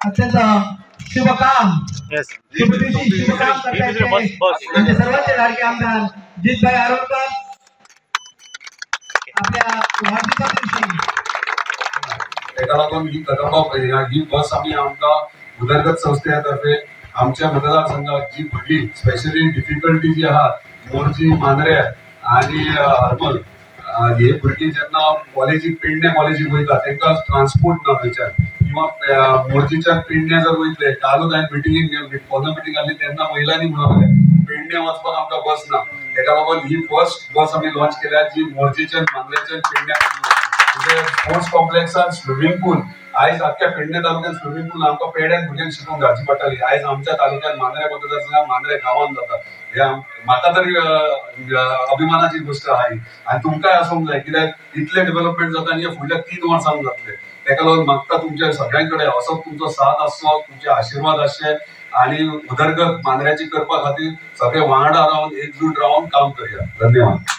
अत्यंत शुभकाम शुभकाम करतायचे सर्वांचे लाडके आमदार जितभाई आरोलकर आपल्या वाढदिवसा दिवशी एका लागून ही कदंबा ही बस आम्ही आमका उदरगत संस्थेतर्फे आमच्या मतदारसंघात जी व्हडली स्पेशली डिफिकल्टी जी आहात मोर्ची मांद्रे आणि हरमल हे भुरगीं जेन्ना कॉलेजीक पेडणे कॉलेजीक वयता तांकां ट्रान्सपोर्ट ना थंयच्यान किंवा मोर्चीच्या पेडणे जर वयतले कालूच हांवें मिटिंगेक पॉलो मिटींग आसली तेन्ना महिलांनी म्हणलें पेडणे वचपाक आमकां बस ना ताका लागून ही फर्स्ट बस आमी लॉन्च केल्या जी मोर्चीच्यान मांद्रेच्यान पेडण्याक म्हणजे स्पोर्ट्स कॉम्प्लेक्सान स्विमींग पूल आयज आख्ख्या पेडणे तालुक्यात स्विमींग पूल आमकां पेड्यान भुरग्यांक शिकूंक घालची पडटली आयज आमच्या तालुक्यात मांद्रे मतदारसंघात मांद्रे गांवांत जाता हे म्हाका तरी अभिमानाची गोष्ट आहे आणि तुमकांय आसूंक जाय कित्याक इतले डेव्हलपमेंट जाता आनी फुडल्या 3 वर्सांक जातले ताका लागून म्हाका तुमच्या सगळ्यांकडे असो तुमचो साथ आसचो तुमचे आशीर्वाद आसचे आणि उदरगत मांद्र्याची करपा खातीर सगळे वांगडा रावन एकजूट रावन काम करया धन्यवाद।